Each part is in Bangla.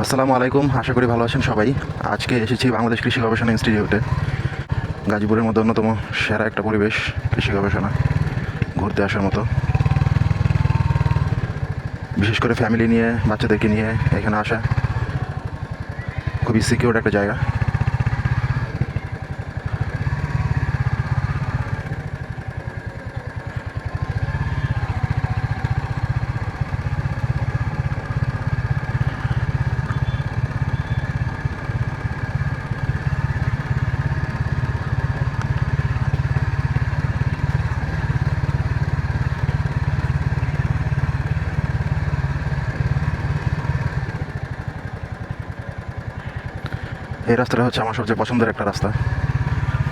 আসসালামু আলাইকুম, আশা করি ভালো আছেন সবাই। আজকে এসেছি বাংলাদেশ কৃষি গবেষণা ইনস্টিটিউটে। গাজীপুরের মধ্যে অন্যতম সেরা একটা পরিবেশ কৃষি গবেষণা, ঘুরতে আসার মতো। বিশেষ করে ফ্যামিলি নিয়ে, বাচ্চাদেরকে নিয়ে এখানে আসা খুবই সিকিউর একটা জায়গা। এই রাস্তাটা হচ্ছে আমার সবচেয়ে পছন্দের একটা রাস্তা।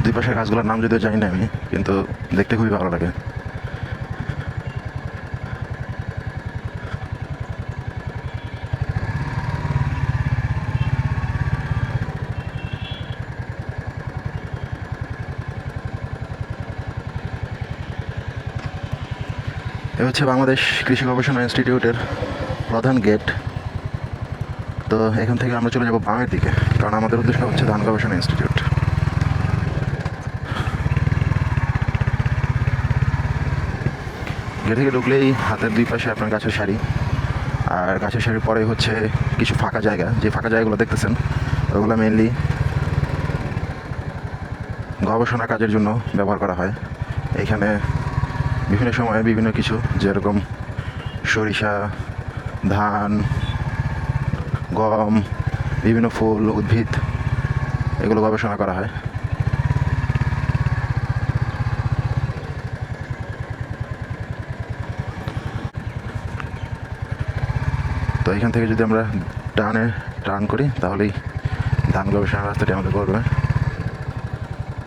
দুই পাশের গাছগুলোর নাম যদিও জানি না আমি, কিন্তু দেখতে খুবই ভালো লাগে। এ হচ্ছে বাংলাদেশ কৃষি গবেষণা ইনস্টিটিউটের প্রধান গেট। তো এখান থেকে আমরা চলে যাব বামের দিকে, কারণ আমাদের উদ্দেশ্য হচ্ছে ধান গবেষণা ইনস্টিটিউট। গেট থেকে ঢুকলেই হাতের দুই পাশে আপনার গাছের সারি, আর গাছের সারির পরে হচ্ছে কিছু ফাঁকা জায়গা। যে ফাঁকা জায়গাগুলো দেখতেছেন ওগুলো মেনলি গবেষণা কাজের জন্য ব্যবহার করা হয়। এইখানে বিভিন্ন সময়ে বিভিন্ন কিছু, যেরকম সরিষা, ধান, গম, বিভিন্ন ফুল, উদ্ভিদ, এগুলো গবেষণা করা হয়। তো এখান থেকে যদি আমরা টার্ন করি তাহলেই ধান গবেষণার রাস্তাটি আমাদের করবে।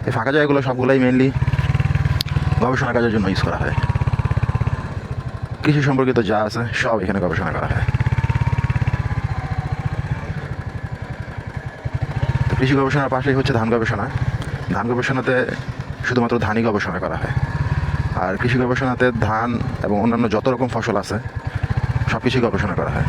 এই ফাঁকা জায়গাগুলো সবগুলোই মেনলি গবেষণা কাজের জন্য ইউজ করা হয়। কৃষি সম্পর্কিত যা আছে সব এখানে গবেষণা করা হয়। তো কৃষি গবেষণার পাশেই হচ্ছে ধান গবেষণা। ধান গবেষণাতে শুধুমাত্র ধানই গবেষণা করা হয়। আর কৃষি গবেষণাতে ধান এবং অন্যান্য যত রকম ফসল আছে সব কিছুই গবেষণা করা হয়।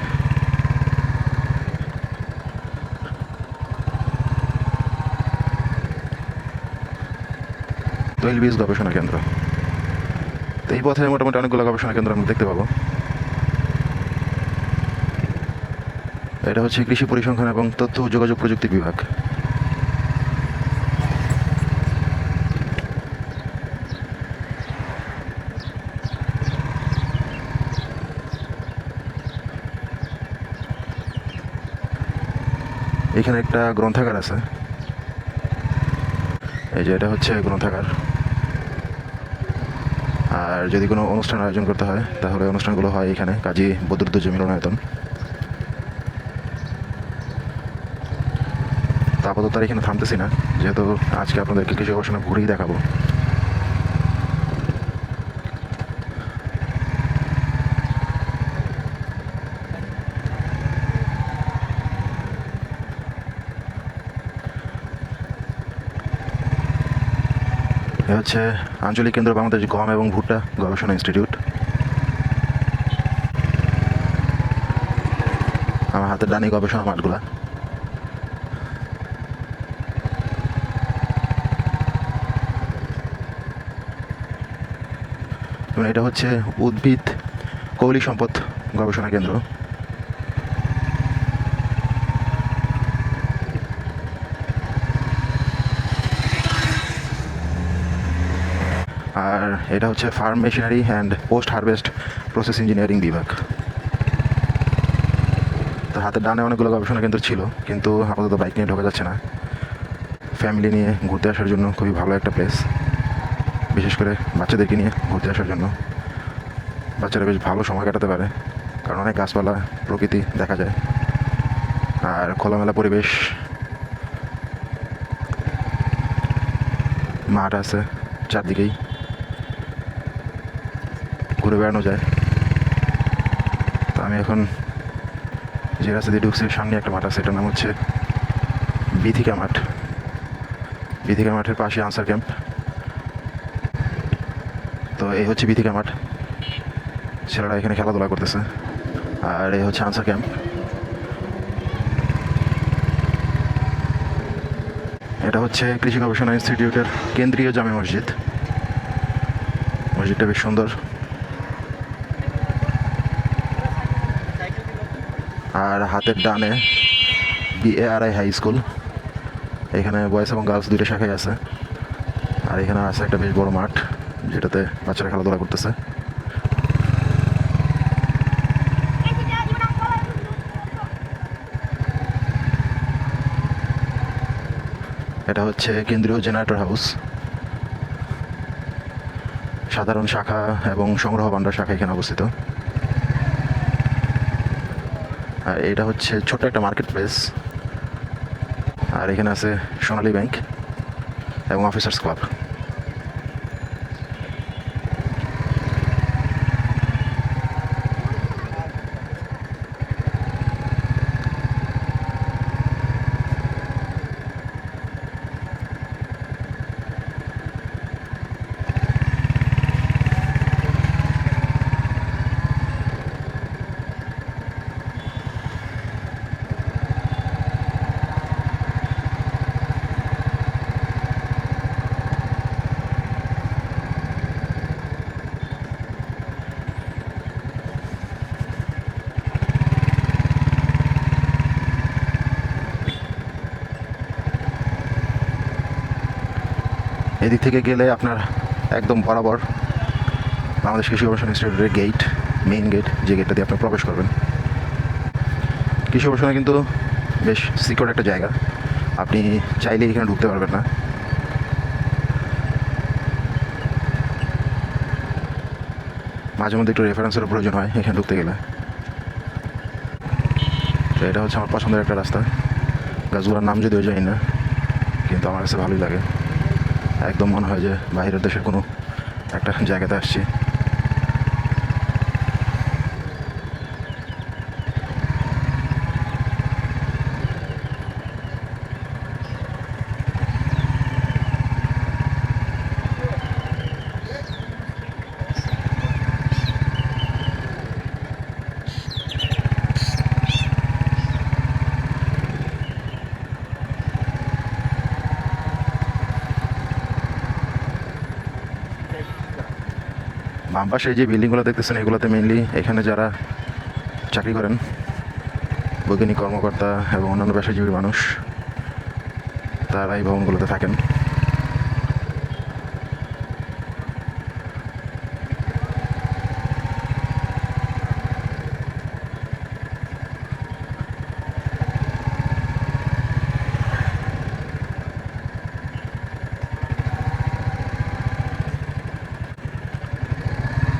তৈলবীজ গবেষণা কেন্দ্র। তো এই পথে মোটামুটি অনেকগুলো গবেষণা কেন্দ্র আমরা দেখতে পাবো। এটা হচ্ছে কৃষি পরিসংখ্যান এবং তথ্য ও যোগাযোগ প্রযুক্তি বিভাগ। এখানে একটা গ্রন্থাগার আছে। এই যে এটা হচ্ছে গ্রন্থাগার। আর যদি কোনো অনুষ্ঠান আয়োজন করতে হয় তাহলে অনুষ্ঠানগুলো হয় এখানে, কাজী বদরুদ্দোজা মিলনায়তন। তো আপাতত আর এখানে থামতেছি না, যেহেতু আজকে আপনাদেরকে কৃষি গবেষণা ঘুরেই দেখাবো। এ হচ্ছে আঞ্চলিক কেন্দ্র বাংলাদেশ গম এবং ভুট্টা গবেষণা ইনস্টিটিউট। আমার হাতের ডানি গবেষণা মাঠগুলা। এবং এটা হচ্ছে উদ্ভিদ কৌলিক সম্পদ গবেষণা কেন্দ্র। আর এটা হচ্ছে farm machinery and post harvest process engineering বিভাগ। তো হাতের ডানে অনেকগুলো গবেষণা কেন্দ্র ছিল, কিন্তু আপাতত বাইক নিয়ে ঢোকা যাচ্ছে না। ফ্যামিলি নিয়ে ঘুরতে আসার জন্য খুবই ভালো একটা প্লেস, বিশেষ করে বাচ্চাদেরকে নিয়ে ঘুরতে আসার জন্য। বাচ্চারা বেশ ভালো সময় কাটাতে পারে, কারণ অনেক গাছপালা, প্রকৃতি দেখা যায়, আর খোলামেলা পরিবেশ, মাঠ আছে চারদিকেই, ঘুরে বেড়ানো যায়। তো আমি এখন যে রাস্তা দিয়ে ঢুকছি সামনে একটা মাঠ আছে, এটার নাম হচ্ছে বিথিকা মাঠ। বিথিকা মাঠের পাশে আনসার ক্যাম্প। তো এই হচ্ছে বিথিকা মাঠ, ছেলেরা এখানে খেলাধুলা করতেছে। আর এই হচ্ছে আনসার ক্যাম্প। এটা হচ্ছে কৃষি গবেষণা ইনস্টিটিউটের কেন্দ্রীয় জামে মসজিদ। মসজিদটা বেশ সুন্দর। আর হাতের ডানে BARI হাই স্কুল। এখানে বয়েজ এবং গার্লস দুইটা শাখায় আছে। আর এখানে আছে একটা বেশ বড় মাঠ, যেটাতে বাচ্চারা খেলাধুলা করতেছে। এটা হচ্ছে কেন্দ্রীয় জেনারেটর হাউস। সাধারণ শাখা এবং সংগ্রহ ভাণ্ডার শাখা এখানে অবস্থিত। আর এটা হচ্ছে ছোট্ট একটা মার্কেট প্লেস। আর এখানে আছে সোনালী ব্যাংক এবং অফিসার্স ক্লাব। এদিক থেকে গেলে আপনার একদম বরাবর বাংলাদেশ কৃষি গবেষণা ইনস্টিটিউটের গেট, মেইন গেট, যে গেটটা দিয়ে আপনি প্রবেশ করবেন। কৃষি গবেষণা কিন্তু বেশ সিকিউর একটা জায়গা, আপনি চাইলেই এখানে ঢুকতে পারবেন না। মাঝে মধ্যে একটু রেফারেন্সেরও প্রয়োজন হয় এখানে ঢুকতে গেলে। তো এটা হচ্ছে আমার পছন্দের একটা রাস্তা। গাছগুলোর নাম যদিও জানি না, কিন্তু আমার কাছে ভালোই লাগে। একদম মনে হয় যে বাইরের দেশের কোনো একটা জায়গাতে আসছি। বাম পাশে যে বিল্ডিংগুলো দেখতেছেন, এগুলোতে মেইনলি এখানে যারা চাকরি করেন, বৈজ্ঞানিক কর্মকর্তা এবং অন্যান্য পেশাজীবী মানুষ, তারা এই ভবনগুলোতে থাকেন।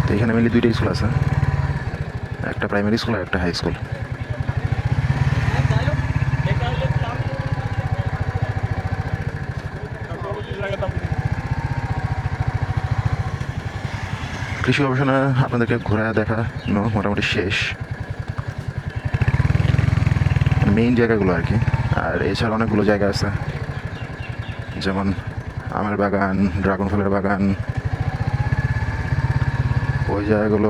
তো এখানে মেনলি দুইটা স্কুল আছে, একটা প্রাইমারি স্কুল আর একটা হাই স্কুল। কৃষি গবেষণা আপনাদেরকে ঘোরা দেখানো মোটামুটি শেষ, মেইন জায়গাগুলো আর কি। আর এছাড়া অনেকগুলো জায়গা আছে, যেমন আমের বাগান, ড্রাগন ফলের বাগান। ওই জায়গাগুলো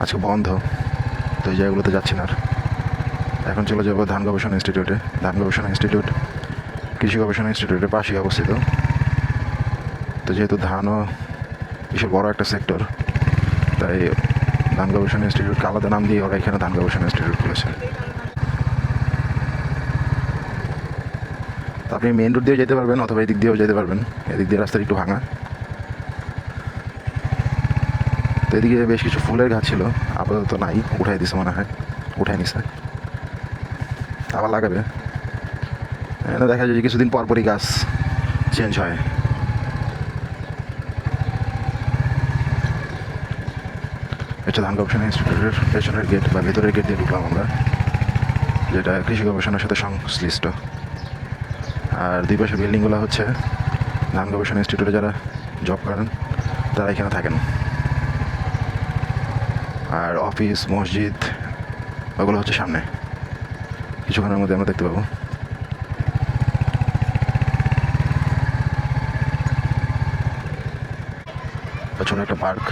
আজকে বন্ধ, তো ওই জায়গাগুলোতে যাচ্ছি না। আর এখন চলে যাবো ধান গবেষণা ইনস্টিটিউটে। ধান গবেষণা ইনস্টিটিউট কৃষি গবেষণা ইনস্টিটিউটের পাশেই অবস্থিত। তো যেহেতু ধানও বিশাল বড় একটা সেক্টর, তাই ধান গবেষণা ইনস্টিটিউটকে আলাদা নাম দিয়ে ওরা এখানে ধান গবেষণা ইনস্টিটিউট খুলেছে। তো আপনি মেইন রোড দিয়েও যেতে পারবেন অথবা এদিক দিয়েও যেতে পারবেন। এদিক দিয়ে রাস্তাটা একটু ভাঙা। তো এদিকে বেশ কিছু ফুলের গাছ ছিল, আপাতত নাই, উঠাই দিছে মনে হয়, উঠাই নিছে, আবার লাগাবে। এটা দেখা যায় যে কিছুদিন পর পরই গাছ চেঞ্জ হয়। এটা ধান গবেষণা ইনস্টিটিউটের পেছনের গেট বা ভেতরের গেট দিয়ে ঢুকলাম আমরা, যেটা কৃষি গবেষণার সাথে সংশ্লিষ্ট। আর দুই পাশের বিল্ডিংগুলো হচ্ছে ধান গবেষণা ইনস্টিটিউটে যারা জব করেন তারা এখানে থাকেন। আর অফিস, মসজিদ ওগুলো হচ্ছে সামনে, কিছুক্ষণের মধ্যে আমরা দেখতে পাবো। ছোট একটা পার্ক,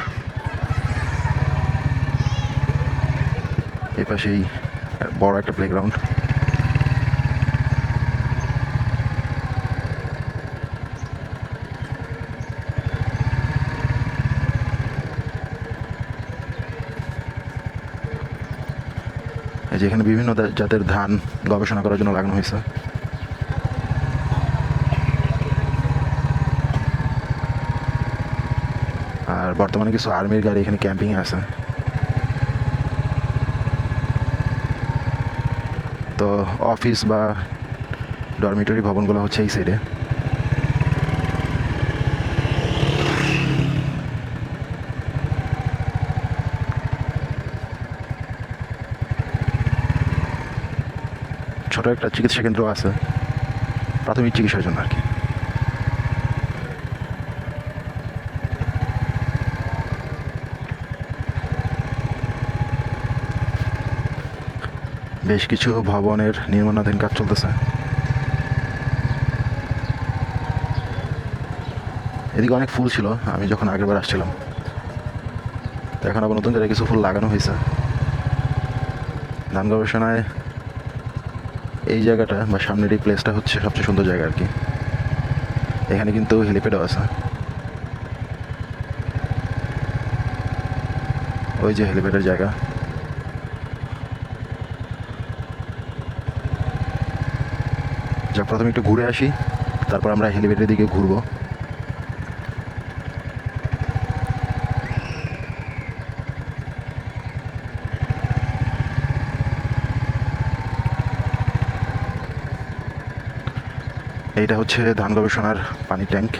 এই পাশেই বড় একটা প্লেগ্রাউন্ড। যেখানে বিভিন্ন জাতের ধান গবেষণা করার জন্য লাগানো হয়েছে। আর বর্তমানে কিছু আর্মির গাড়ি এখানে ক্যাম্পিংয়ে আছে। তো অফিস বা ডরমিটরি ভবনগুলো হচ্ছে এই সাইডে। ছোট একটা চিকিৎসা কেন্দ্র আছে প্রাথমিক চিকিৎসার জন্য আর কি। বেশ কিছু ভবনের নির্মাণাধীন কাজ চলতেছে। এদিকে অনেক ফুল ছিল আমি যখন আগেরবার আসছিলাম, তো এখন আবার নতুন করে কিছু ফুল লাগানো হয়েছে। ধান গবেষণায় এই জায়গাটা বা সামনের এই প্লেসটা হচ্ছে সবচেয়ে সুন্দর জায়গা আর কি। এখানে কিন্তু হেলিপ্যাডও আছে। ওই যে হেলিপ্যাডের জায়গা। যাক, প্রথমে একটু ঘুরে আসি, তারপর আমরা হেলিপ্যাডের দিকে ঘুরবো। এইটা হচ্ছে ধান গবেষণার পানি tank,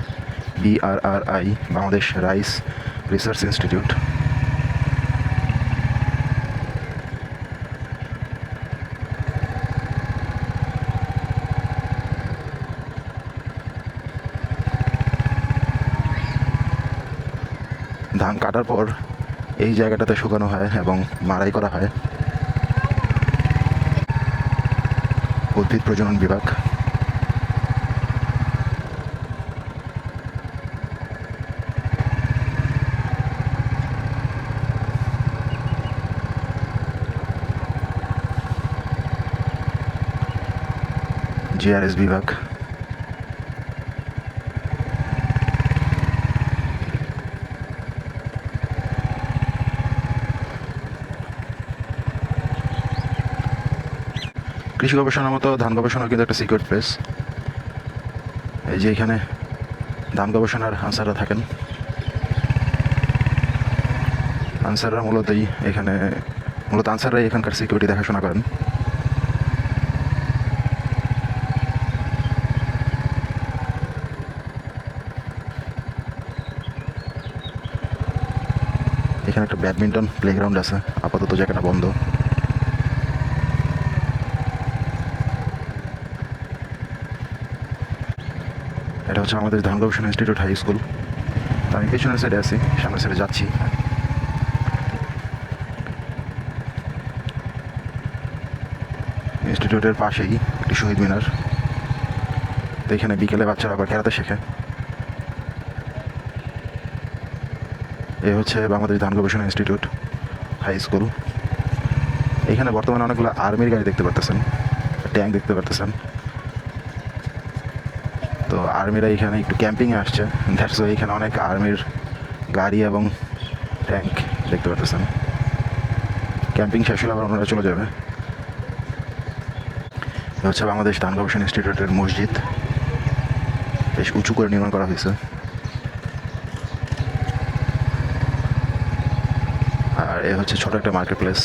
BRRI, Bangladesh rice research institute. ধান কাটার পর এই জায়গাটাতে শুকানো হয় এবং মাড়াই করা হয়। উদ্ভিদ প্রজনন বিভাগ। GRS বিভাগ। কৃষি গবেষণার মতো ধান গবেষণা কিন্তু একটা সিক্রেট প্লেস। এই যে এখানে ধান গবেষণার আনসাররা থাকেন। আনসাররা মূলত আনসাররাই এখানকার সিকিউরিটি দেখাশোনা করেন। এখানে একটা ব্যাডমিন্টন প্লেগ্রাউন্ড আছে, আপাতত জায়গাটা বন্ধ। এটা হচ্ছে আমাদের ধান গবেষণা ইনস্টিটিউট হাই স্কুল। আমি পেছনের সাইডে আছি, সামনের সাইডে যাচ্ছি। ইনস্টিটিউটের পাশেই একটি শহীদ মিনার। তো এখানে বিকেলে বাচ্চারা আবার ক্যারাতে শেখে। এই হচ্ছে বাংলাদেশ ধান গবেষণা ইনস্টিটিউট হাই স্কুল। এখানে বর্তমানে অনেকগুলো আর্মির গাড়ি দেখতে পারতেছেন, ট্যাঙ্ক দেখতে পারতেছেন। তো আর্মিরা এখানে একটু ক্যাম্পিংয়ে আসছে, দ্যাটস ওয়াই এখানে অনেক আর্মির গাড়ি এবং ট্যাঙ্ক দেখতে পারতেছেন। ক্যাম্পিং শেষ হলে আবার ওনারা চলে যাবে। হচ্ছে বাংলাদেশ ধান গবেষণা ইনস্টিটিউটের মসজিদ, বেশ উঁচু করে নির্মাণ করা হয়েছে। আর এ হচ্ছে ছোট একটা মার্কেট প্লেস।